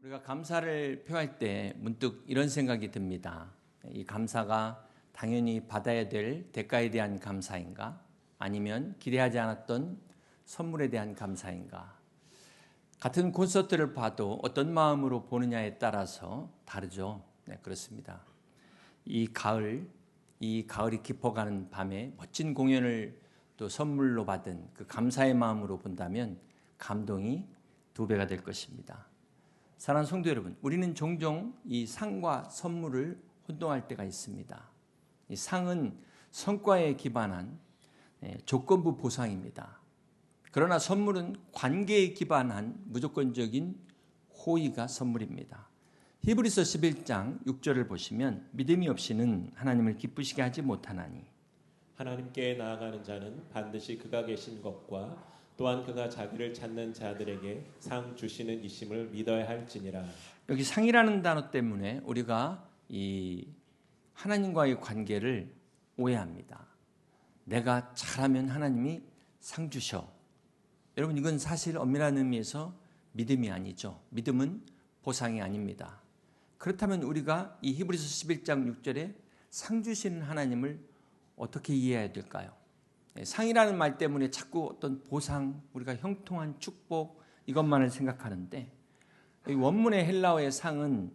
우리가 감사를 표할 때 문득 이런 생각이 듭니다. 이 감사가 당연히 받아야 될 대가에 대한 감사인가? 아니면 기대하지 않았던 선물에 대한 감사인가? 같은 콘서트를 봐도 어떤 마음으로 보느냐에 따라서 다르죠. 네, 그렇습니다. 이 가을이 깊어가는 밤에 멋진 공연을 또 선물로 받은 그 감사의 마음으로 본다면 감동이 2배가 될 것입니다. 사랑하는 성도 여러분, 우리는 종종 이 상과 선물을 혼동할 때가 있습니다. 이 상은 성과에 기반한 조건부 보상입니다. 그러나 선물은 관계에 기반한 무조건적인 호의가 선물입니다. 히브리서 11장 6절을 보시면 믿음이 없이는 하나님을 기쁘시게 하지 못하나니 하나님께 나아가는 자는 반드시 그가 계신 것과 또한 그가 자기를 찾는 자들에게 상 주시는 이심을 믿어야 할지니라. 여기 상이라는 단어 때문에 우리가 이 하나님과의 관계를 오해합니다. 내가 잘하면 하나님이 상 주셔. 여러분, 이건 사실 엄밀한 의미에서 믿음이 아니죠. 믿음은 보상이 아닙니다. 그렇다면 우리가 이 히브리서 11장 6절에 상 주시는 하나님을 어떻게 이해해야 될까요? 상이라는 말 때문에 자꾸 어떤 보상, 우리가 형통한 축복 이것만을 생각하는데 원문의 헬라어의 상은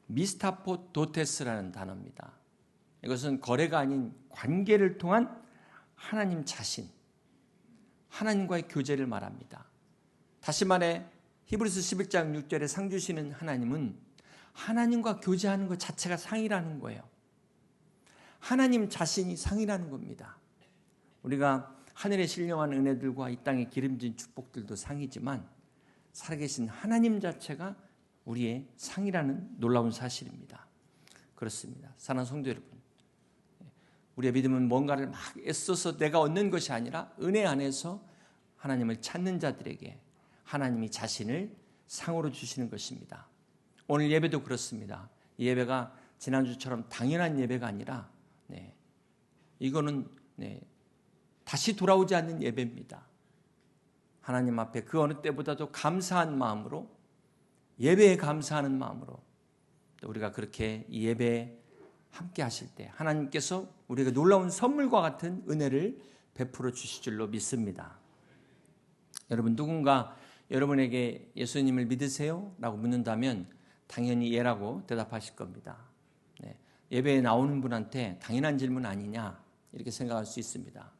미스타포도테스라는 단어입니다. 이것은 거래가 아닌 관계를 통한 하나님 자신, 하나님과의 교제를 말합니다. 다시 말해 히브리서 11장 6절에 상 주시는 하나님은 하나님과 교제하는 것 자체가 상이라는 거예요. 하나님 자신이 상이라는 겁니다. 우리가 하늘의 신령한 은혜들과 이 땅의 기름진 축복들도 상이지만 살아계신 하나님 자체가 우리의 상이라는 놀라운 사실입니다. 그렇습니다. 사랑하는 성도 여러분, 우리의 믿음은 뭔가를 막 애써서 내가 얻는 것이 아니라 은혜 안에서 하나님을 찾는 자들에게 하나님이 자신을 상으로 주시는 것입니다. 오늘 예배도 그렇습니다. 이 예배가 지난주처럼 당연한 예배가 아니라 이거는 다시 돌아오지 않는 예배입니다. 하나님 앞에 그 어느 때보다도 감사한 마음으로, 예배에 감사하는 마음으로 또 우리가 그렇게 이 예배에 함께 하실 때 하나님께서 우리에게 놀라운 선물과 같은 은혜를 베풀어 주실 줄로 믿습니다. 여러분, 누군가 여러분에게 예수님을 믿으세요? 라고 묻는다면 당연히 예라고 대답하실 겁니다. 예배에 나오는 분한테 당연한 질문 아니냐 이렇게 생각할 수 있습니다.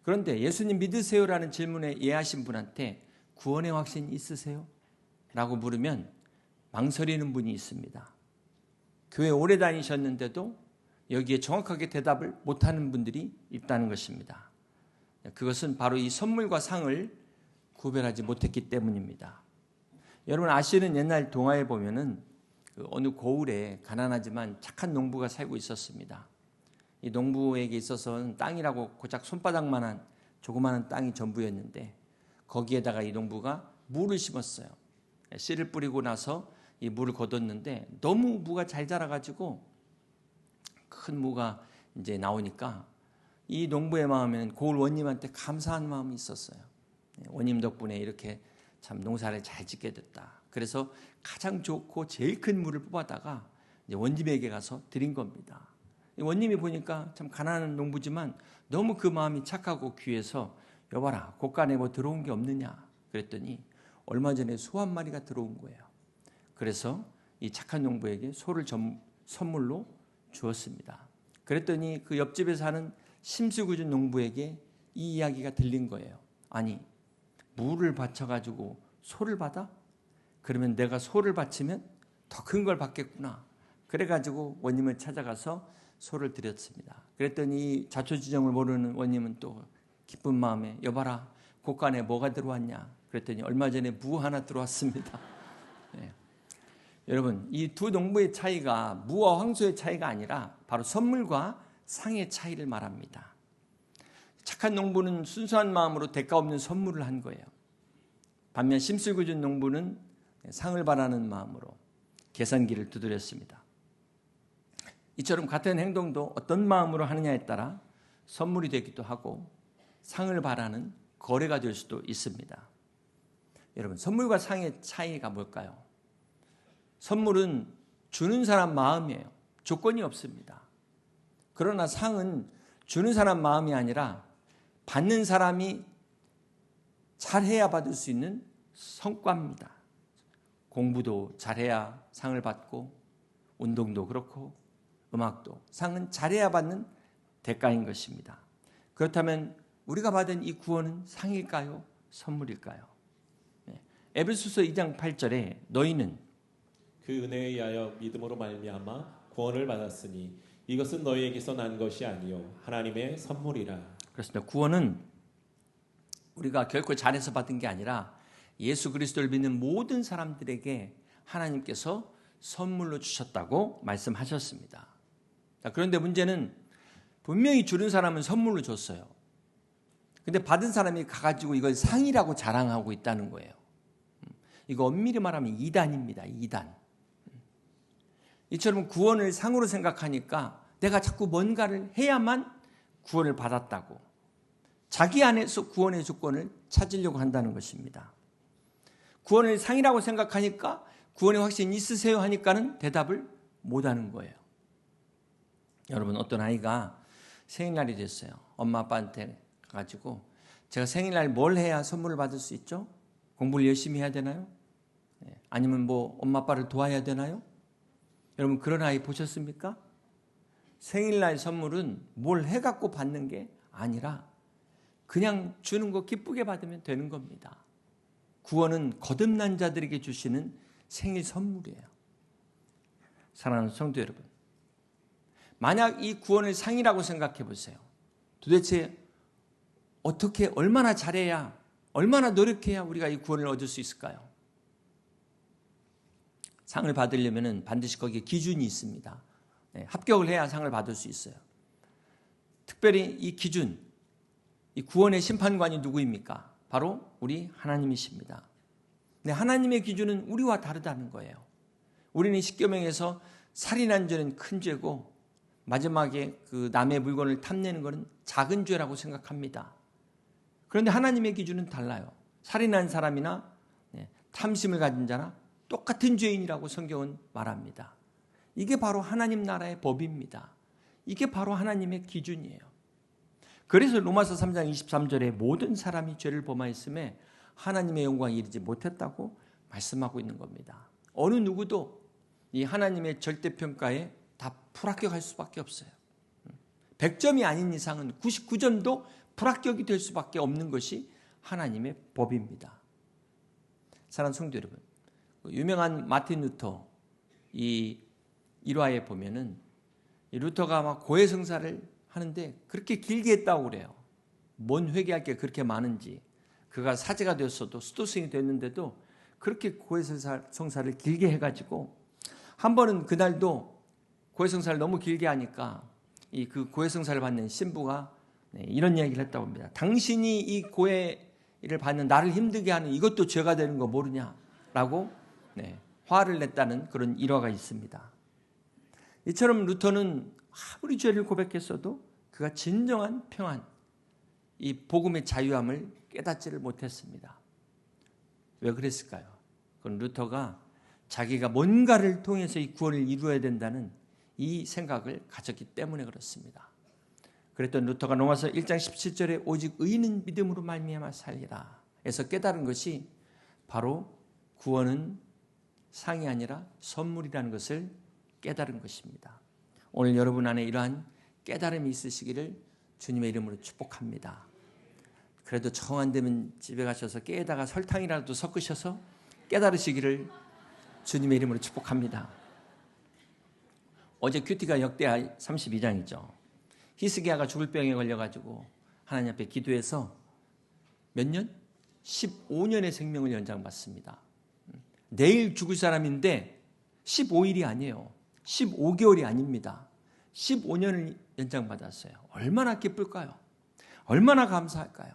그런데 예수님 믿으세요라는 질문에 예하신 분한테 구원의 확신 있으세요? 라고 물으면 망설이는 분이 있습니다. 교회 오래 다니셨는데도 여기에 정확하게 대답을 못하는 분들이 있다는 것입니다. 그것은 바로 이 선물과 상을 구별하지 못했기 때문입니다. 여러분 아시는 옛날 동화에 보면은 어느 고을에 가난하지만 착한 농부가 살고 있었습니다. 이 농부에게 있어서는 땅이라고 고작 손바닥만한 조그마한 땅이 전부였는데 거기에다가 이 농부가 무를 심었어요. 씨를 뿌리고 나서 이 무를 거뒀는데 너무 무가 잘 자라가지고 큰 무가 이제 나오니까 이 농부의 마음에는 고을 원님한테 감사한 마음이 있었어요. 원님 덕분에 이렇게 참 농사를 잘 짓게 됐다. 그래서 가장 좋고 제일 큰 무를 뽑아다가 이제 원님에게 가서 드린 겁니다. 원님이 보니까 참 가난한 농부지만 너무 그 마음이 착하고 귀해서 여봐라, 곳간에 뭐 들어온 게 없느냐 그랬더니 얼마 전에 소 한 마리가 들어온 거예요. 그래서 이 착한 농부에게 소를 선물로 주었습니다. 그랬더니 그 옆집에 사는 심수궂은 농부에게 이 이야기가 들린 거예요. 아니, 무를 바쳐가지고 소를 받아? 그러면 내가 소를 바치면 더 큰 걸 받겠구나. 그래가지고 원님을 찾아가서 소를 드렸습니다. 그랬더니 자초지종을 모르는 원님은 또 기쁜 마음에 여봐라, 곳간에 뭐가 들어왔냐 그랬더니 얼마 전에 무 하나 들어왔습니다. 여러분, 이 두 농부의 차이가 무와 황소의 차이가 아니라 바로 선물과 상의 차이를 말합니다. 착한 농부는 순수한 마음으로 대가 없는 선물을 한 거예요. 반면 심술궂은 농부는 상을 바라는 마음으로 계산기를 두드렸습니다. 이처럼 같은 행동도 어떤 마음으로 하느냐에 따라 선물이 되기도 하고 상을 바라는 거래가 될 수도 있습니다. 여러분, 선물과 상의 차이가 뭘까요? 선물은 주는 사람 마음이에요. 조건이 없습니다. 그러나 상은 주는 사람 마음이 아니라 받는 사람이 잘해야 받을 수 있는 성과입니다. 공부도 잘해야 상을 받고 운동도 그렇고 음악도 상은 잘해야 받는 대가인 것입니다. 그렇다면 우리가 받은 이 구원은 상일까요? 선물일까요? 에베소서 2장 8절에 너희는 그 은혜에 의하여 믿음으로 말미암아 구원을 받았으니 이것은 너희에게서 난 것이 아니요 하나님의 선물이라. 그렇습니다. 구원은 우리가 결코 잘해서 받은 게 아니라 예수 그리스도를 믿는 모든 사람들에게 하나님께서 선물로 주셨다고 말씀하셨습니다. 그런데 문제는 분명히 주는 사람은 선물로 줬어요. 근데 받은 사람이 가가지고 이걸 상이라고 자랑하고 있다는 거예요. 이거 엄밀히 말하면 이단입니다. 이단. 이처럼 구원을 상으로 생각하니까 내가 자꾸 뭔가를 해야만 구원을 받았다고 자기 안에서 구원의 조건을 찾으려고 한다는 것입니다. 구원을 상이라고 생각하니까 구원의 확신 있으세요 하니까는 대답을 못하는 거예요. 여러분, 어떤 아이가 생일날이 됐어요. 엄마 아빠한테 가가지고 제가 생일날 뭘 해야 선물을 받을 수 있죠? 공부를 열심히 해야 되나요? 아니면 뭐 엄마 아빠를 도와야 되나요? 여러분, 그런 아이 보셨습니까? 생일날 선물은 뭘 해갖고 받는 게 아니라 그냥 주는 거 기쁘게 받으면 되는 겁니다. 구원은 거듭난 자들에게 주시는 생일 선물이에요. 사랑하는 성도 여러분, 만약 이 구원을 상이라고 생각해 보세요. 도대체 어떻게 얼마나 잘해야 얼마나 노력해야 우리가 이 구원을 얻을 수 있을까요? 상을 받으려면 반드시 거기에 기준이 있습니다. 합격을 해야 상을 받을 수 있어요. 특별히 이 기준, 이 구원의 심판관이 누구입니까? 바로 우리 하나님이십니다. 근데 하나님의 기준은 우리와 다르다는 거예요. 우리는 십계명에서 살인한 죄는 큰 죄고 마지막에 그 남의 물건을 탐내는 것은 작은 죄라고 생각합니다. 그런데 하나님의 기준은 달라요. 살인한 사람이나 탐심을 가진 자나 똑같은 죄인이라고 성경은 말합니다. 이게 바로 하나님 나라의 법입니다. 이게 바로 하나님의 기준이에요. 그래서 로마서 3장 23절에 모든 사람이 죄를 범하였음에 하나님의 영광에 이르지 못했다고 말씀하고 있는 겁니다. 어느 누구도 이 하나님의 절대평가에 다 불합격할 수밖에 없어요. 100점이 아닌 이상은 99점도 불합격이 될 수밖에 없는 것이 하나님의 법입니다. 사랑하는 성도 여러분, 유명한 마틴 루터 이 일화에 보면은 이 루터가 막 고해성사를 하는데 그렇게 길게 했다고 그래요. 뭔 회개할 게 그렇게 많은지. 그가 사제가 되었어도 수도승이 됐는데도 그렇게 고해성사를 길게 해가지고 한 번은 그날도 고해성사를 너무 길게 하니까 이 그 고해성사를 받는 신부가 이런 이야기를 했다고 합니다. 당신이 이 고해를 받는 나를 힘들게 하는 이것도 죄가 되는 거 모르냐라고 화를 냈다는 그런 일화가 있습니다. 이처럼 루터는 아무리 죄를 고백했어도 그가 진정한 평안, 이 복음의 자유함을 깨닫지를 못했습니다. 왜 그랬을까요? 그건 루터가 자기가 뭔가를 통해서 이 구원을 이루어야 된다는 이 생각을 가졌기 때문에 그렇습니다. 그랬던 루터가 로마서 1장 17절에 오직 의인은 믿음으로 말미암아 살리라 에서 깨달은 것이 바로 구원은 상이 아니라 선물이라는 것을 깨달은 것입니다. 오늘 여러분 안에 이러한 깨달음이 있으시기를 주님의 이름으로 축복합니다. 그래도 정 안 되면 집에 가셔서 깨에다가 설탕이라도 섞으셔서 깨달으시기를 주님의 이름으로 축복합니다. 어제 큐티가 역대하 32장이죠. 히스기야가 죽을 병에 걸려가지고 하나님 앞에 기도해서 몇 년? 15년의 생명을 연장받습니다. 내일 죽을 사람인데 15일이 아니에요. 15개월이 아닙니다. 15년을 연장받았어요. 얼마나 기쁠까요? 얼마나 감사할까요?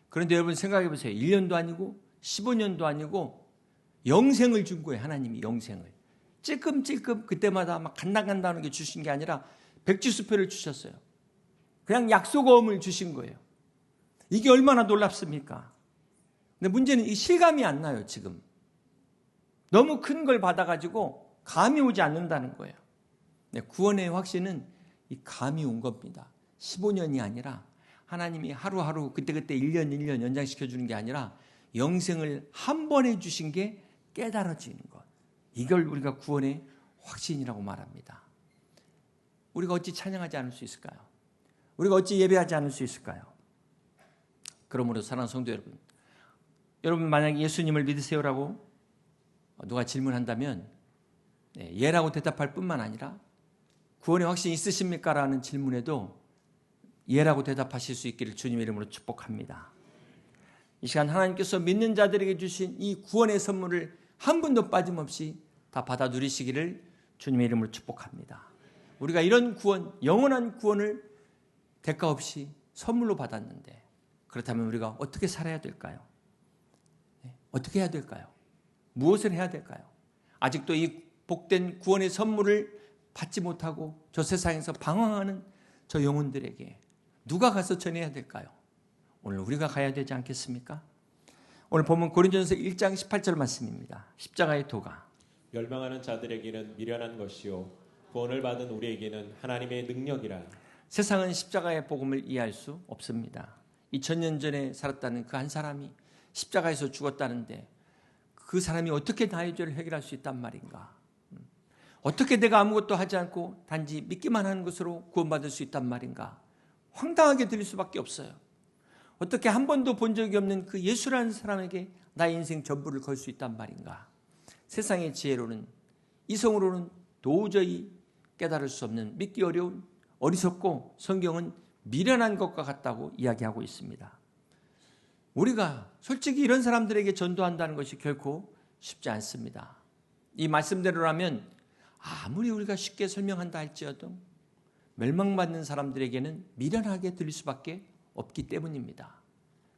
그런데 여러분 생각해 보세요. 1년도 아니고 15년도 아니고 영생을 준 거예요. 하나님이 영생을. 찔끔찔끔 그때마다 막 간당간당하는 게 주신 게 아니라 백지수표를 주셨어요. 그냥 약속어음을 주신 거예요. 이게 얼마나 놀랍습니까? 근데 문제는 이 실감이 안 나요, 지금. 너무 큰 걸 받아가지고 감이 오지 않는다는 거예요. 네, 구원의 확신은 이 감이 온 겁니다. 15년이 아니라 하나님이 하루하루 그때그때 1년 1년 연장시켜 주는 게 아니라 영생을 한 번에 주신 게 깨달아지는 것. 이걸 우리가 구원의 확신이라고 말합니다. 우리가 어찌 찬양하지 않을 수 있을까요? 우리가 어찌 예배하지 않을 수 있을까요? 그러므로 사랑하는 성도 여러분 만약에 예수님을 믿으세요라고 누가 질문한다면 예라고 대답할 뿐만 아니라 구원의 확신이 있으십니까? 라는 질문에도 예라고 대답하실 수 있기를 주님의 이름으로 축복합니다. 이 시간 하나님께서 믿는 자들에게 주신 이 구원의 선물을 한 분도 빠짐없이 다 받아 누리시기를 주님의 이름으로 축복합니다. 우리가 이런 구원, 영원한 구원을 대가 없이 선물로 받았는데 그렇다면 우리가 어떻게 살아야 될까요? 어떻게 해야 될까요? 무엇을 해야 될까요? 아직도 이 복된 구원의 선물을 받지 못하고 저 세상에서 방황하는 저 영혼들에게 누가 가서 전해야 될까요? 오늘 우리가 가야 되지 않겠습니까? 오늘 보면 고린도전서 1장 18절 말씀입니다. 십자가의 도가 멸망하는 자들에게는 미련한 것이요 구원을 받은 우리에게는 하나님의 능력이라. 세상은 십자가의 복음을 이해할 수 없습니다. 2000년 전에 살았다는 그 한 사람이 십자가에서 죽었다는데 그 사람이 어떻게 나의 죄를 해결할 수 있단 말인가? 어떻게 내가 아무것도 하지 않고 단지 믿기만 하는 것으로 구원받을 수 있단 말인가? 황당하게 들릴 수밖에 없어요. 어떻게 한 번도 본 적이 없는 그 예수라는 사람에게 나의 인생 전부를 걸 수 있단 말인가? 세상의 지혜로는 이성으로는 도저히 깨달을 수 없는 믿기 어려운 어리석고 성경은 미련한 것과 같다고 이야기하고 있습니다. 우리가 솔직히 이런 사람들에게 전도한다는 것이 결코 쉽지 않습니다. 이 말씀대로라면 아무리 우리가 쉽게 설명한다 할지어도 멸망받는 사람들에게는 미련하게 들릴 수밖에 없기 때문입니다.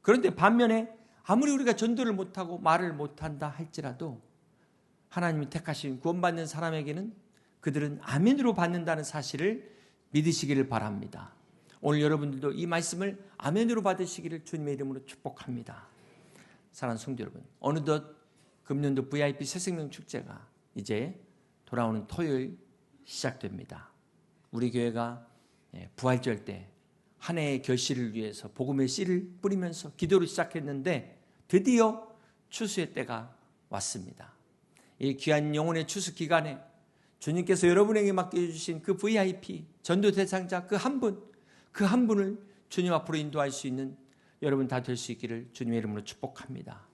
그런데 반면에 아무리 우리가 전도를 못하고 말을 못한다 할지라도 하나님이 택하신 구원받는 사람에게는 그들은 아멘으로 받는다는 사실을 믿으시기를 바랍니다. 오늘 여러분들도 이 말씀을 아멘으로 받으시기를 주님의 이름으로 축복합니다. 사랑하는 성도 여러분, 어느덧 금년도 VIP 새생명 축제가 이제 돌아오는 토요일 시작됩니다. 우리 교회가 부활절 때 한 해의 결실을 위해서 복음의 씨를 뿌리면서 기도를 시작했는데 드디어 추수의 때가 왔습니다. 이 귀한 영혼의 추수 기간에 주님께서 여러분에게 맡겨주신 그 VIP 전도 대상자 그 한 분을 주님 앞으로 인도할 수 있는 여러분 다 될 수 있기를 주님의 이름으로 축복합니다.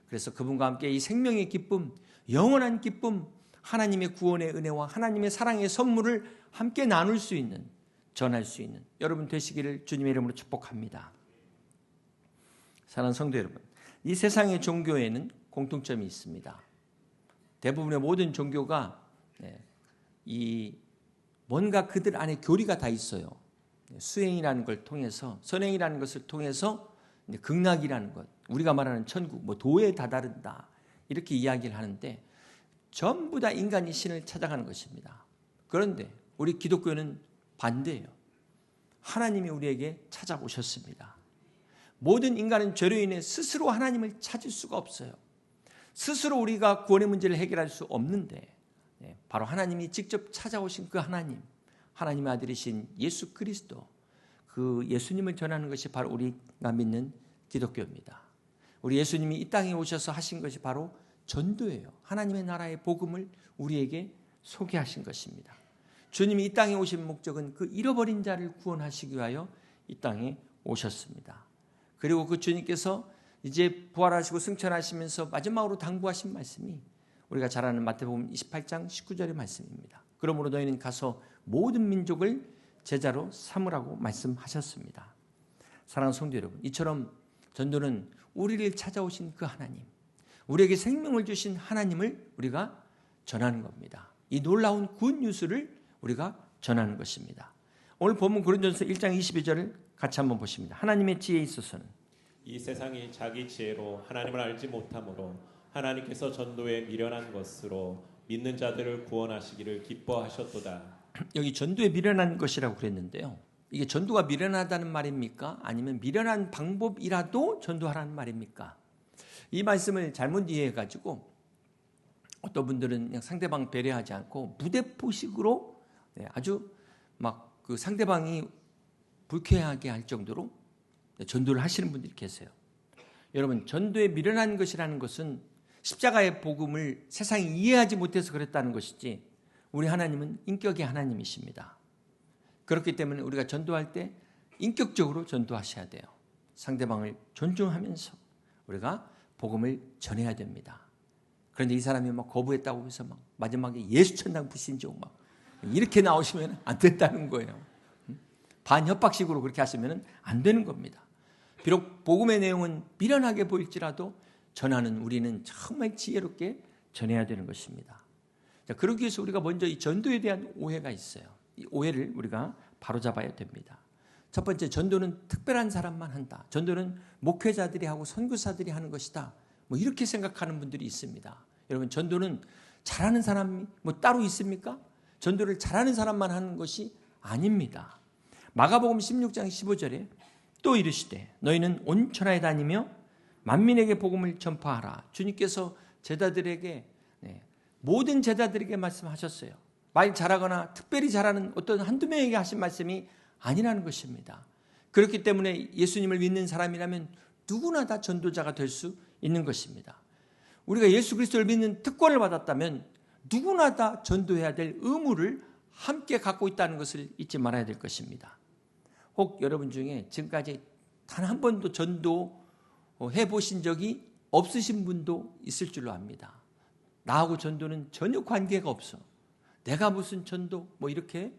그래서 그분과 함께 이 생명의 기쁨, 영원한 기쁨, 하나님의 구원의 은혜와 하나님의 사랑의 선물을 함께 나눌 수 있는, 전할 수 있는 여러분 되시기를 주님의 이름으로 축복합니다. 사랑하는 성도 여러분, 이 세상의 종교에는 공통점이 있습니다. 대부분의 모든 종교가 이 뭔가 그들 안에 교리가 다 있어요. 수행이라는 걸 통해서, 선행이라는 것을 통해서 극락이라는 것, 우리가 말하는 천국, 뭐 도에 다다른다 이렇게 이야기를 하는데 전부 다 인간이 신을 찾아가는 것입니다. 그런데 우리 기독교는 반대예요. 하나님이 우리에게 찾아오셨습니다. 모든 인간은 죄로 인해 스스로 하나님을 찾을 수가 없어요. 스스로 우리가 구원의 문제를 해결할 수 없는데 바로 하나님이 직접 찾아오신 그 하나님, 하나님의 아들이신 예수 그리스도, 그 예수님을 전하는 것이 바로 우리가 믿는 기독교입니다. 우리 예수님이 이 땅에 오셔서 하신 것이 바로 전도예요. 하나님의 나라의 복음을 우리에게 소개하신 것입니다. 주님이 이 땅에 오신 목적은 그 잃어버린 자를 구원하시기 위하여 이 땅에 오셨습니다. 그리고 그 주님께서 이제 부활하시고 승천하시면서 마지막으로 당부하신 말씀이 우리가 잘 아는 마태복음 28장 19절의 말씀입니다. 그러므로 너희는 가서 모든 민족을 제자로 삼으라고 말씀하셨습니다. 사랑하는 성도 여러분, 이처럼 전도는 우리를 찾아오신 그 하나님, 우리에게 생명을 주신 하나님을 우리가 전하는 겁니다. 이 놀라운 굿뉴스를 우리가 전하는 것입니다. 오늘 본문 고린도전서 1장 22절을 같이 한번 보십니다. 하나님의 지혜에 있어서는 이 세상이 자기 지혜로 하나님을 알지 못하므로 하나님께서 전도에 미련한 것으로 믿는 자들을 구원하시기를 기뻐하셨도다. 여기 전도에 미련한 것이라고 그랬는데요. 이게 전도가 미련하다는 말입니까? 아니면 미련한 방법이라도 전도하라는 말입니까? 이 말씀을 잘못 이해해가지고 어떤 분들은 그냥 상대방 배려하지 않고 무대포식으로 아주 막 그 상대방이 불쾌하게 할 정도로 전도를 하시는 분들이 계세요. 여러분, 전도에 미련한 것이라는 것은 십자가의 복음을 세상이 이해하지 못해서 그랬다는 것이지, 우리 하나님은 인격의 하나님이십니다. 그렇기 때문에 우리가 전도할 때 인격적으로 전도하셔야 돼요. 상대방을 존중하면서 우리가 복음을 전해야 됩니다. 그런데 이 사람이 막 거부했다고 해서 막 마지막에 예수천당 불신종 막 이렇게 나오시면 안 된다는 거예요. 반협박식으로 그렇게 하시면 안 되는 겁니다. 비록 복음의 내용은 미련하게 보일지라도 전하는 우리는 정말 지혜롭게 전해야 되는 것입니다. 자, 그러기 위해서 우리가 먼저 이 전도에 대한 오해가 있어요. 이 오해를 우리가 바로잡아야 됩니다. 첫 번째, 전도는 특별한 사람만 한다. 전도는 목회자들이 하고 선교사들이 하는 것이다. 뭐 이렇게 생각하는 분들이 있습니다. 여러분, 전도는 잘하는 사람이 뭐 따로 있습니까? 전도를 잘하는 사람만 하는 것이 아닙니다. 마가복음 16장 15절에 또 이르시되 너희는 온 천하에 다니며 만민에게 복음을 전파하라. 주님께서 제자들에게, 모든 제자들에게 말씀하셨어요. 말 잘하거나 특별히 잘하는 어떤 한두 명에게 하신 말씀이 아니라는 것입니다. 그렇기 때문에 예수님을 믿는 사람이라면 누구나 다 전도자가 될 수 있는 것입니다. 우리가 예수 그리스도를 믿는 특권을 받았다면 누구나 다 전도해야 될 의무를 함께 갖고 있다는 것을 잊지 말아야 될 것입니다. 혹 여러분 중에 지금까지 단 한 번도 전도해 보신 적이 없으신 분도 있을 줄로 압니다. 나하고 전도는 전혀 관계가 없어. 내가 무슨 전도 뭐 이렇게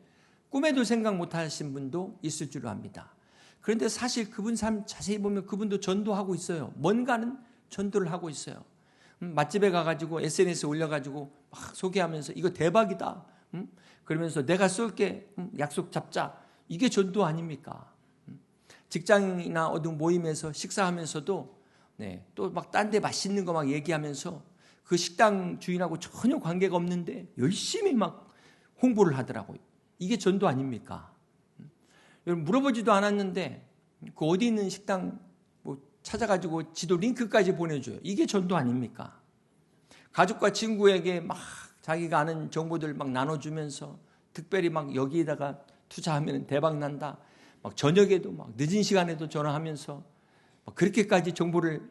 꿈에도 생각 못 하신 분도 있을 줄로 압니다. 그런데 사실 그분 삶 자세히 보면 그분도 전도하고 있어요. 뭔가는 전도를 하고 있어요. 맛집에 가가지고 SNS에 올려가지고 막 소개하면서 이거 대박이다. 그러면서 내가 쏠게. 약속 잡자. 이게 전도 아닙니까? 직장이나 어떤 모임에서 식사하면서도 또 막 딴 데 맛있는 거 막 얘기하면서 그 식당 주인하고 전혀 관계가 없는데 열심히 막 홍보를 하더라고요. 이게 전도 아닙니까? 여러분, 물어보지도 않았는데 그 어디 있는 식당 뭐 찾아가지고 지도 링크까지 보내줘요. 이게 전도 아닙니까? 가족과 친구에게 막 자기가 아는 정보들 막 나눠주면서 특별히 막 여기에다가 투자하면 대박 난다. 막 저녁에도 막 늦은 시간에도 전화하면서 막 그렇게까지 정보를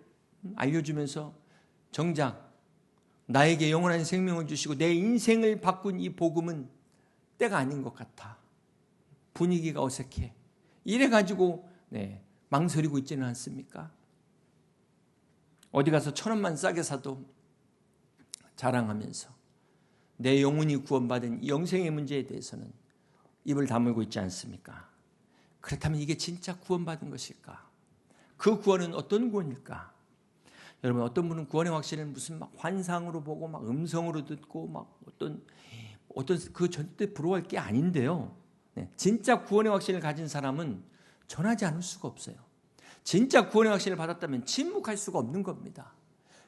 알려주면서 정작 나에게 영원한 생명을 주시고 내 인생을 바꾼 이 복음은 때가 아닌 것 같아. 분위기가 어색해. 이래가지고 망설이고 있지는 않습니까? 어디 가서 1,000원만 싸게 사도 자랑하면서 내 영혼이 구원받은 영생의 문제에 대해서는 입을 다물고 있지 않습니까? 그렇다면 이게 진짜 구원받은 것일까? 그 구원은 어떤 구원일까? 여러분, 어떤 분은 구원의 확신을 무슨 막 환상으로 보고 막 음성으로 듣고 막 어떤 그 절대 부러워할 게 아닌데요. 진짜 구원의 확신을 가진 사람은 전하지 않을 수가 없어요. 진짜 구원의 확신을 받았다면 침묵할 수가 없는 겁니다.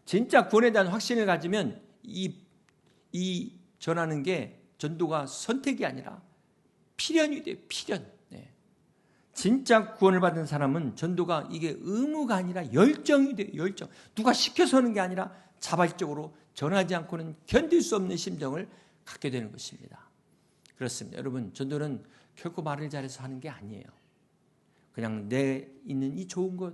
진짜 구원에 대한 확신을 가지면 이 전하는 게 전도가 선택이 아니라 필연이 돼요. 필연. 진짜 구원을 받은 사람은 전도가 이게 의무가 아니라 열정이 돼요. 열정. 누가 시켜서 하는 게 아니라 자발적으로 전하지 않고는 견딜 수 없는 심정을 갖게 되는 것입니다. 그렇습니다. 여러분, 전도는 결코 말을 잘해서 하는 게 아니에요. 그냥 내 있는 이 좋은 것,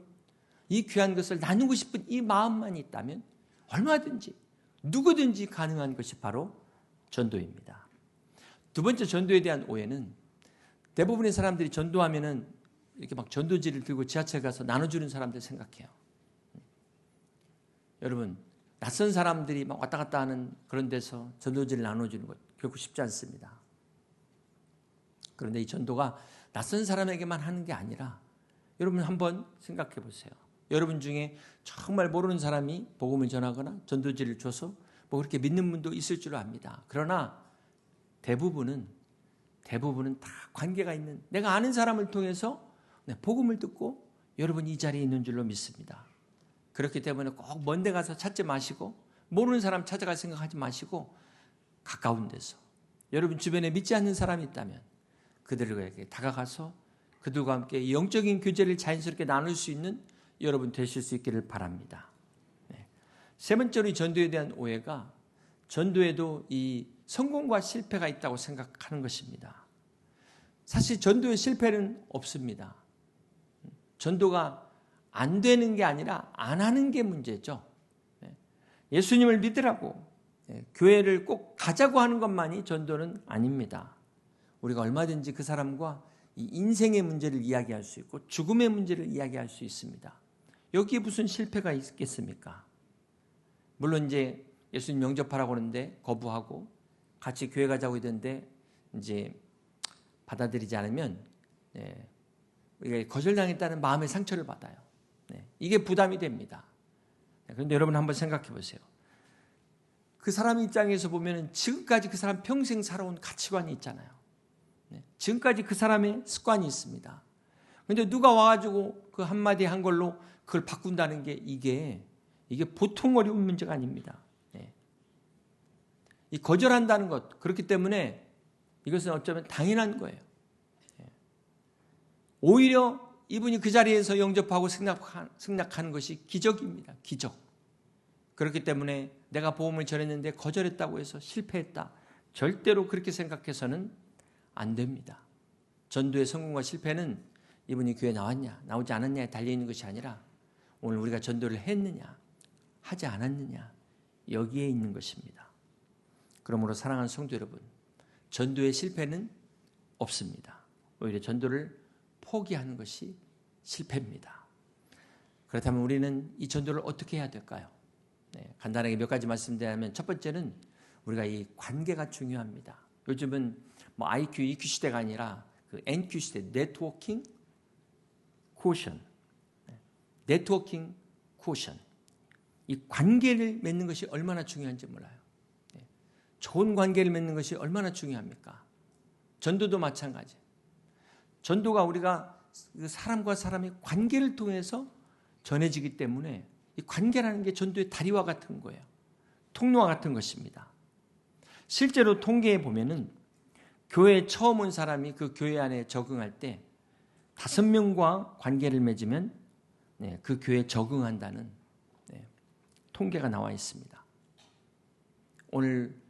이 귀한 것을 나누고 싶은 이 마음만 있다면 얼마든지 누구든지 가능한 것이 바로 전도입니다. 두 번째, 전도에 대한 오해는 대부분의 사람들이 전도하면은 이렇게 막 전도지를 들고 지하철 가서 나눠주는 사람들 생각해요. 여러분, 낯선 사람들이 막 왔다 갔다 하는 그런 데서 전도지를 나눠주는 것 결코 쉽지 않습니다. 그런데 이 전도가 낯선 사람에게만 하는 게 아니라 여러분 한번 생각해 보세요. 여러분 중에 정말 모르는 사람이 복음을 전하거나 전도지를 줘서 뭐 그렇게 믿는 분도 있을 줄 압니다. 그러나 대부분은 다 관계가 있는, 내가 아는 사람을 통해서 복음을 듣고 여러분이 이 자리에 있는 줄로 믿습니다. 그렇기 때문에 꼭 먼 데 가서 찾지 마시고 모르는 사람 찾아갈 생각하지 마시고 가까운 데서 여러분 주변에 믿지 않는 사람이 있다면 그들에게 다가가서 그들과 함께 영적인 교제를 자연스럽게 나눌 수 있는 여러분 되실 수 있기를 바랍니다. 세 번째로 이 전도에 대한 오해가 전도에도 이 성공과 실패가 있다고 생각하는 것입니다. 사실 전도의 실패는 없습니다. 전도가 안 되는 게 아니라 안 하는 게 문제죠. 예수님을 믿으라고 교회를 꼭 가자고 하는 것만이 전도는 아닙니다. 우리가 얼마든지 그 사람과 이 인생의 문제를 이야기할 수 있고 죽음의 문제를 이야기할 수 있습니다. 여기에 무슨 실패가 있겠습니까? 물론 이제 예수님 영접하라고 하는데 거부하고 같이 교회 가자고 했는데 이제 받아들이지 않으면 우리가 거절당했다는 마음의 상처를 받아요. 이게 부담이 됩니다. 그런데 여러분 한번 생각해 보세요. 그 사람 입장에서 보면 지금까지 그 사람 평생 살아온 가치관이 있잖아요. 지금까지 그 사람의 습관이 있습니다. 그런데 누가 와가지고 그 한마디 한 걸로 그걸 바꾼다는 게 이게 보통 어려운 문제가 아닙니다. 이 거절한다는 것, 그렇기 때문에 이것은 어쩌면 당연한 거예요. 오히려 이분이 그 자리에서 영접하고 승낙하는 것이 기적입니다. 기적. 그렇기 때문에 내가 복음을 전했는데 거절했다고 해서 실패했다. 절대로 그렇게 생각해서는 안 됩니다. 전도의 성공과 실패는 이분이 교회에 나왔냐, 나오지 않았냐에 달려있는 것이 아니라 오늘 우리가 전도를 했느냐, 하지 않았느냐, 여기에 있는 것입니다. 그러므로 사랑하는 성도 여러분, 전도의 실패는 없습니다. 오히려 전도를 포기하는 것이 실패입니다. 그렇다면 우리는 이 전도를 어떻게 해야 될까요? 간단하게 몇 가지 말씀드리면 첫 번째는 우리가 이 관계가 중요합니다. 요즘은 뭐 IQ, EQ 시대가 아니라 그 NQ 시대, 네트워킹 코션. 네트워킹 코션. 이 관계를 맺는 것이 얼마나 중요한지 몰라요. 좋은 관계를 맺는 것이 얼마나 중요합니까? 전도도 마찬가지. 전도가 우리가 사람과 사람의 관계를 통해서 전해지기 때문에 이 관계라는 게 전도의 다리와 같은 거예요. 통로와 같은 것입니다. 실제로 통계에 보면은 교회에 처음 온 사람이 그 교회 안에 적응할 때 5명과 관계를 맺으면 그 교회에 적응한다는 통계가 나와 있습니다. 오늘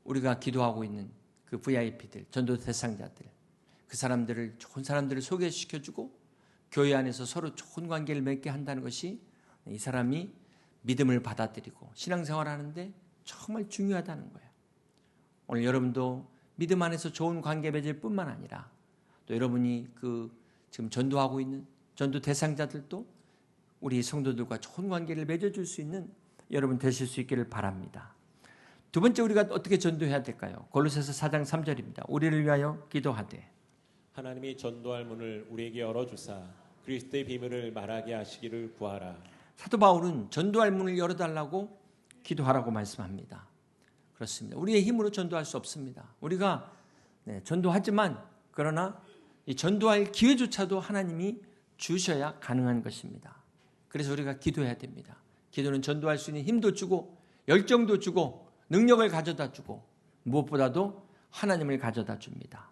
우리가 기도하고 있는 그 VIP들, 전도 대상자들, 그 사람들을, 좋은 사람들을 소개시켜주고 교회 안에서 서로 좋은 관계를 맺게 한다는 것이 이 사람이 믿음을 받아들이고 신앙생활을 하는데 정말 중요하다는 거예요. 오늘 여러분도 믿음 안에서 좋은 관계 맺을 뿐만 아니라 또 여러분이 그 지금 전도하고 있는 전도 대상자들도 우리 성도들과 좋은 관계를 맺어줄 수 있는 여러분 되실 수 있기를 바랍니다. 두 번째 우리가 어떻게 전도해야 될까요? 골로새서 4장 3절입니다. 우리를 위하여 기도하되 하나님이 전도할 문을 우리에게 열어주사 그리스도의 비밀을 말하게 하시기를 구하라. 사도 바울은 전도할 문을 열어달라고 기도하라고 말씀합니다. 그렇습니다. 우리의 힘으로 전도할 수 없습니다. 우리가 전도하지만 그러나 이 전도할 기회조차도 하나님이 주셔야 가능한 것입니다. 그래서 우리가 기도해야 됩니다. 기도는 전도할 수 있는 힘도 주고 열정도 주고 능력을 가져다 주고 무엇보다도 하나님을 가져다 줍니다.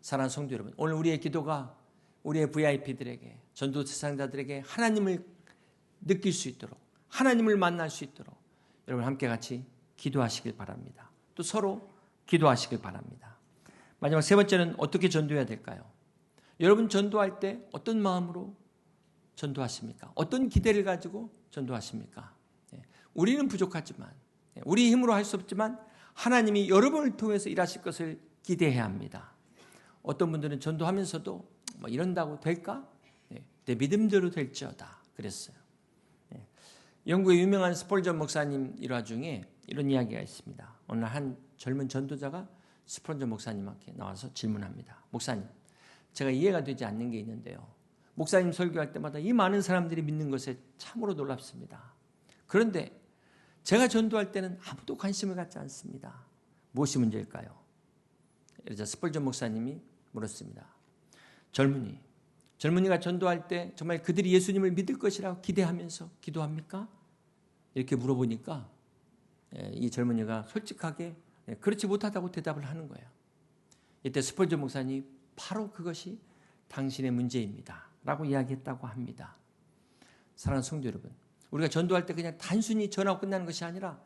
사랑하는 성도 여러분, 오늘 우리의 기도가 우리의 VIP들에게 전도 대상자들에게 하나님을 느낄 수 있도록 하나님을 만날 수 있도록 여러분 함께 같이 기도하시길 바랍니다. 또 서로 기도하시길 바랍니다. 마지막 세 번째는 어떻게 전도해야 될까요? 여러분 전도할 때 어떤 마음으로 전도하십니까? 어떤 기대를 가지고 전도하십니까? 우리는 부족하지만 우리 힘으로 할 수 없지만 하나님이 여러분을 통해서 일하실 것을 기대해야 합니다. 어떤 분들은 전도하면서도 뭐 이런다고 될까? 내 믿음대로 될지어다 그랬어요. 영국의 유명한 스폴전 목사님 일화 중에 이런 이야기가 있습니다. 어느 날 한 젊은 전도자가 스폴전 목사님께 나와서 질문합니다. 목사님, 제가 이해가 되지 않는 게 있는데요. 목사님 설교할 때마다 이 많은 사람들이 믿는 것에 참으로 놀랍습니다. 그런데 제가 전도할 때는 아무도 관심을 갖지 않습니다. 무엇이 문제일까요? 그래서 스폴전 목사님이 물었습니다. 젊은이가 전도할 때 정말 그들이 예수님을 믿을 것이라고 기대하면서 기도합니까? 이렇게 물어보니까 이 젊은이가 솔직하게 그렇지 못하다고 대답을 하는 거예요. 이때 스폴전 목사님이 바로 그것이 당신의 문제입니다 라고 이야기했다고 합니다. 사랑하는 성도 여러분, 우리가 전도할 때 그냥 단순히 전하고 끝나는 것이 아니라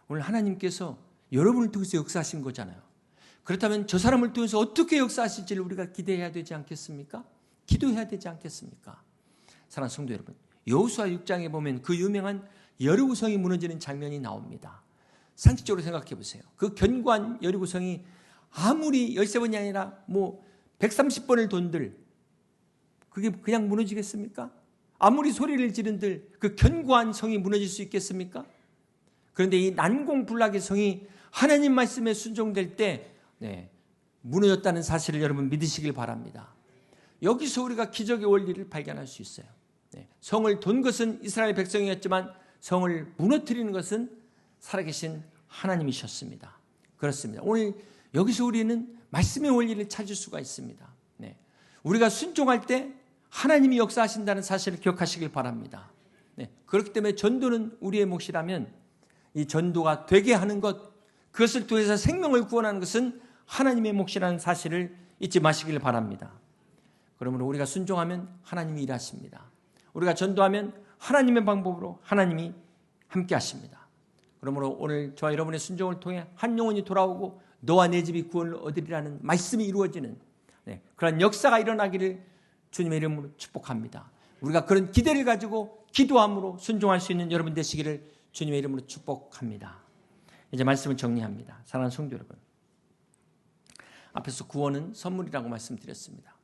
오늘 하나님께서 여러분을 통해서 역사하신 거잖아요. 그렇다면 저 사람을 통해서 어떻게 역사하실지를 우리가 기대해야 되지 않겠습니까? 기도해야 되지 않겠습니까? 사랑하는 성도 여러분, 여호수아 6장에 보면 그 유명한 여리고성이 무너지는 장면이 나옵니다. 상식적으로 생각해 보세요. 그 견고한 여리고성이 아무리 13번이 아니라 130번을 돈들 그게 그냥 무너지겠습니까? 아무리 소리를 지른들 그 견고한 성이 무너질 수 있겠습니까? 그런데 이 난공불락의 성이 하나님 말씀에 순종될 때 무너졌다는 사실을 여러분 믿으시길 바랍니다. 여기서 우리가 기적의 원리를 발견할 수 있어요. 성을 돈 것은 이스라엘 백성이었지만 성을 무너뜨리는 것은 살아계신 하나님이셨습니다. 그렇습니다. 오늘 여기서 우리는 말씀의 원리를 찾을 수가 있습니다. 우리가 순종할 때 하나님이 역사하신다는 사실을 기억하시길 바랍니다. 그렇기 때문에 전도는 우리의 몫이라면 이 전도가 되게 하는 것, 그것을 통해서 생명을 구원하는 것은 하나님의 몫이라는 사실을 잊지 마시길 바랍니다. 그러므로 우리가 순종하면 하나님이 일하십니다. 우리가 전도하면 하나님의 방법으로 하나님이 함께 하십니다. 그러므로 오늘 저와 여러분의 순종을 통해 한 영혼이 돌아오고 너와 내 집이 구원을 얻으리라는 말씀이 이루어지는 그런 역사가 일어나기를 주님의 이름으로 축복합니다. 우리가 그런 기대를 가지고 기도함으로 순종할 수 있는 여러분 되시기를 주님의 이름으로 축복합니다. 이제 말씀을 정리합니다. 사랑하는 성도 여러분, 앞에서 구원은 선물이라고 말씀드렸습니다.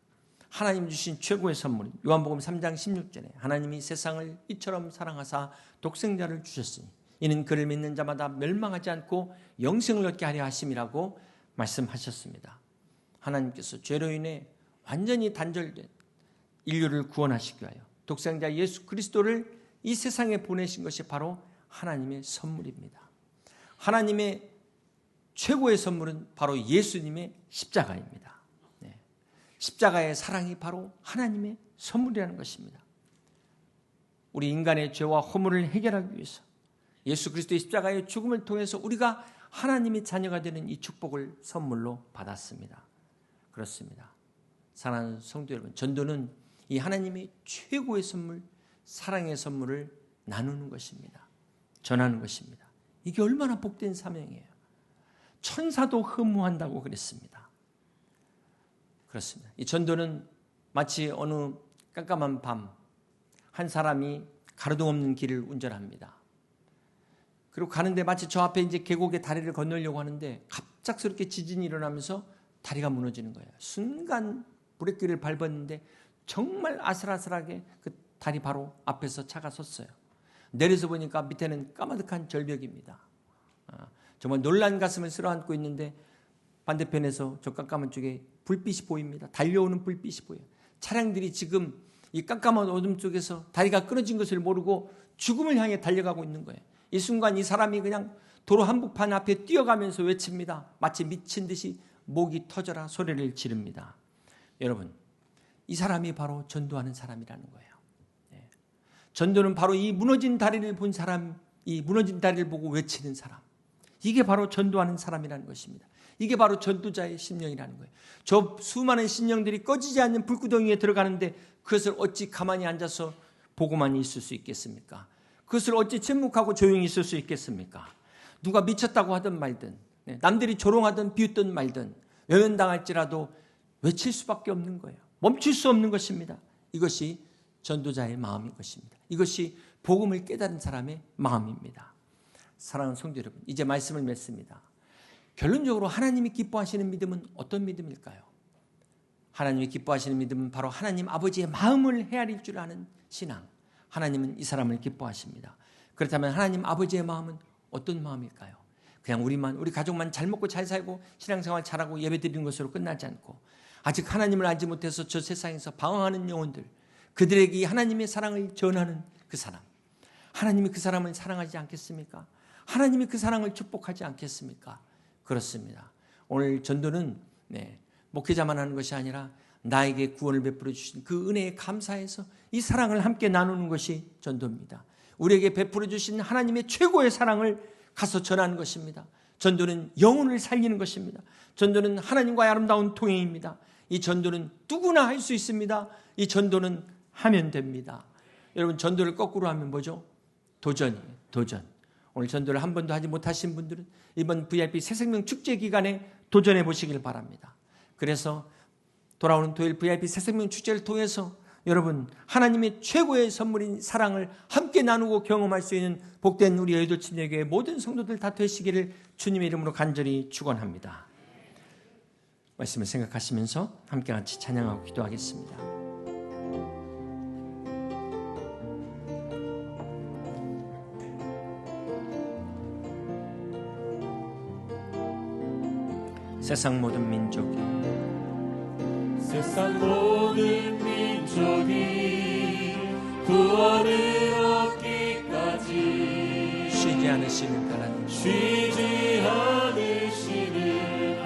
하나님 주신 최고의 선물, 요한복음 3장 16절에 하나님이 세상을 이처럼 사랑하사 독생자를 주셨으니 이는 그를 믿는 자마다 멸망하지 않고 영생을 얻게 하려 하심이라고 말씀하셨습니다. 하나님께서 죄로 인해 완전히 단절된 인류를 구원하시기 위하여 독생자 예수 그리스도를 이 세상에 보내신 것이 바로 하나님의 선물입니다. 하나님의 최고의 선물은 바로 예수님의 십자가입니다. 십자가의 사랑이 바로 하나님의 선물이라는 것입니다. 우리 인간의 죄와 허물을 해결하기 위해서 예수 그리스도의 십자가의 죽음을 통해서 우리가 하나님의 자녀가 되는 이 축복을 선물로 받았습니다. 그렇습니다. 사랑하는 성도 여러분, 전도는 이 하나님의 최고의 선물, 사랑의 선물을 나누는 것입니다. 전하는 것입니다. 이게 얼마나 복된 사명이에요. 천사도 흠모한다고 그랬습니다. 그렇습니다. 이 전도는 마치 어느 깜깜한 밤 한 사람이 가로등 없는 길을 운전합니다. 그리고 가는데 마치 저 앞에 이제 계곡에 다리를 건너려고 하는데 갑작스럽게 지진이 일어나면서 다리가 무너지는 거예요. 순간 브레이크를 밟았는데 정말 아슬아슬하게 그 다리 바로 앞에서 차가 섰어요. 내려서 보니까 밑에는 까마득한 절벽입니다. 정말 놀란 가슴을 쓸어안고 있는데 반대편에서 저 깜깜한 쪽에 불빛이 보입니다. 달려오는 불빛이 보여요. 차량들이 지금 이 깜깜한 어둠 속에서 다리가 끊어진 것을 모르고 죽음을 향해 달려가고 있는 거예요. 이 순간 이 사람이 그냥 도로 한복판 앞에 뛰어가면서 외칩니다. 마치 미친 듯이 목이 터져라 소리를 지릅니다. 여러분, 이 사람이 바로 전도하는 사람이라는 거예요. 전도는 바로 이 무너진 다리를 본 사람, 이 무너진 다리를 보고 외치는 사람, 이게 바로 전도하는 사람이라는 것입니다. 이게 바로 전도자의 심령이라는 거예요. 저 수많은 심령들이 꺼지지 않는 불구덩이에 들어가는데 그것을 어찌 가만히 앉아서 보고만 있을 수 있겠습니까? 그것을 어찌 침묵하고 조용히 있을 수 있겠습니까? 누가 미쳤다고 하든 말든, 남들이 조롱하든 비웃든 말든 외면당할지라도 외칠 수밖에 없는 거예요. 멈출 수 없는 것입니다. 이것이 전도자의 마음인 것입니다. 이것이 복음을 깨달은 사람의 마음입니다. 사랑하는 성도 여러분, 이제 말씀을 맺습니다. 결론적으로 하나님이 기뻐하시는 믿음은 어떤 믿음일까요? 하나님이 기뻐하시는 믿음은 바로 하나님 아버지의 마음을 헤아릴 줄 아는 신앙. 하나님은 이 사람을 기뻐하십니다. 그렇다면 하나님 아버지의 마음은 어떤 마음일까요? 그냥 우리 가족만 잘 먹고 잘 살고 신앙생활 잘하고 예배드리는 것으로 끝나지 않고 아직 하나님을 알지 못해서 저 세상에서 방황하는 영혼들, 그들에게 하나님의 사랑을 전하는 그 사람, 하나님이 그 사람을 사랑하지 않겠습니까? 하나님이 그 사랑을 축복하지 않겠습니까? 그렇습니다. 오늘 전도는 목회자만 하는 것이 아니라 나에게 구원을 베풀어 주신 그 은혜에 감사해서 이 사랑을 함께 나누는 것이 전도입니다. 우리에게 베풀어 주신 하나님의 최고의 사랑을 가서 전하는 것입니다. 전도는 영혼을 살리는 것입니다. 전도는 하나님과의 아름다운 통행입니다. 이 전도는 누구나 할 수 있습니다. 이 전도는 하면 됩니다. 여러분, 전도를 거꾸로 하면 뭐죠? 도전이에요. 도전. 오늘 전도를 한 번도 하지 못하신 분들은 이번 VIP 새생명 축제 기간에 도전해 보시길 바랍니다. 그래서 돌아오는 토요일 VIP 새생명 축제를 통해서 여러분 하나님의 최고의 선물인 사랑을 함께 나누고 경험할 수 있는 복된 우리 여의도 침례교회 모든 성도들 다 되시기를 주님의 이름으로 간절히 축원합니다. 말씀을 생각하시면서 함께 같이 찬양하고 기도하겠습니다. 세상 모든 민족이 구원을 얻기까지 쉬지 않으시는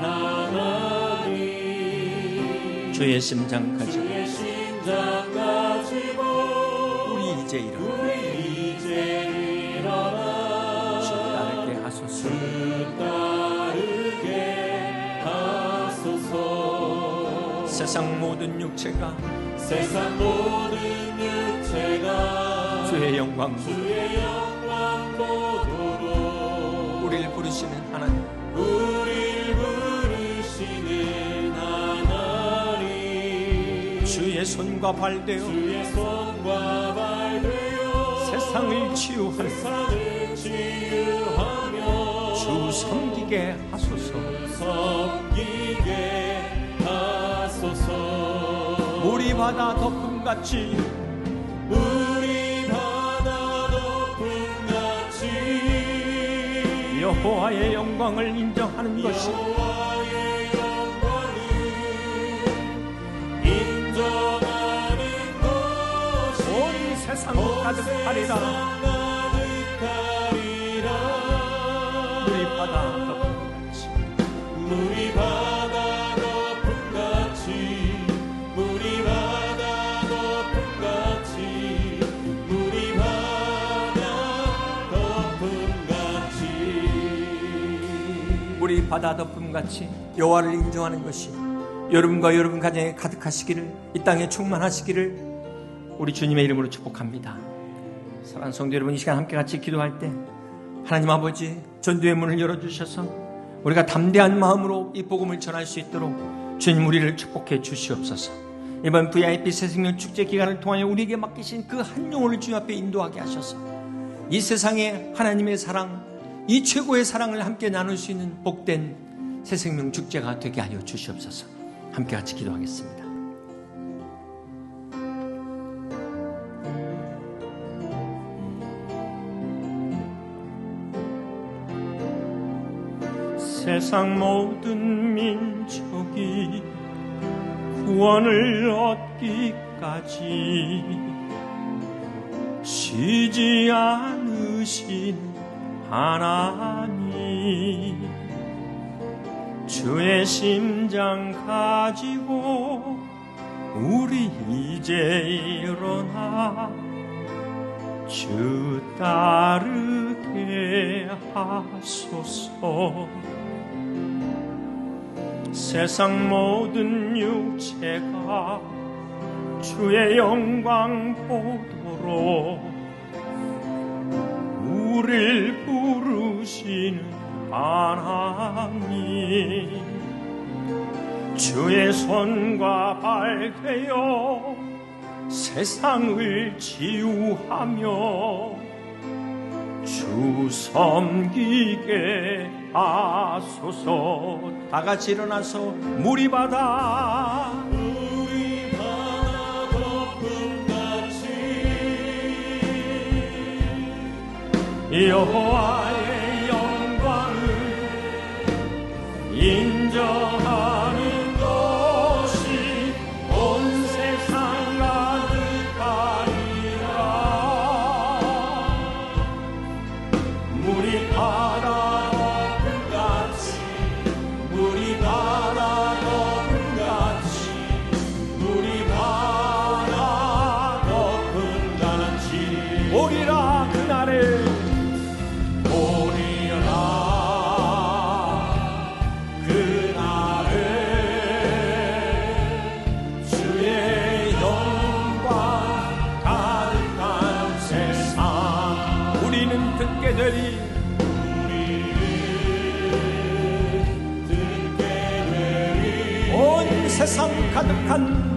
하나님, 주의 심장 가지고 우리 이제 일어나 주 따르게 하소서. 세상 모든 육체가 주의 영광 보도록 우리를 부르시는 하나님, 주의 손과 발 되어 세상을 치유하며 주 섬기게 하소서. 물이 바다 덮음같이 여호와의 영광을 인정하는 것이 온 세상 가득하리라. 물이 바다 덮음같이 물이 바다 덮음같이 여호와를 인정하는 것이 여러분과 여러분 가정에 가득하시기를, 이 땅에 충만하시기를 우리 주님의 이름으로 축복합니다. 사랑하는 성도 여러분, 이 시간 함께 같이 기도할 때 하나님 아버지 전도의 문을 열어주셔서 우리가 담대한 마음으로 이 복음을 전할 수 있도록 주님 우리를 축복해 주시옵소서. 이번 VIP 새생명 축제 기간을 통하여 우리에게 맡기신 그 한 영혼을 주님 앞에 인도하게 하셔서 이 세상에 하나님의 사랑, 이 최고의 사랑을 함께 나눌 수 있는 복된 새생명 축제가 되게 하여 주시옵소서. 함께 같이 기도하겠습니다. 세상 모든 민족이 구원을 얻기까지 쉬지 않으신 하나님, 주의 심장 가지고 우리 이제 일어나 주 따르게 하소서. 세상 모든 육체가 주의 영광 보도록 우릴 부르시는 하나님, 주의 손과 발 되어 세상을 치유하며 주 섬기게 하소서. 다 같이 일어나서 물이 바다 여호와의 영광을 인정하는 것이 온 세상 가득하리라. 물이 바다 덮음같이, 물이 바다 덮음같이, 물이 바다 덮음같이 오리라. 그날에 되리 세상 가득한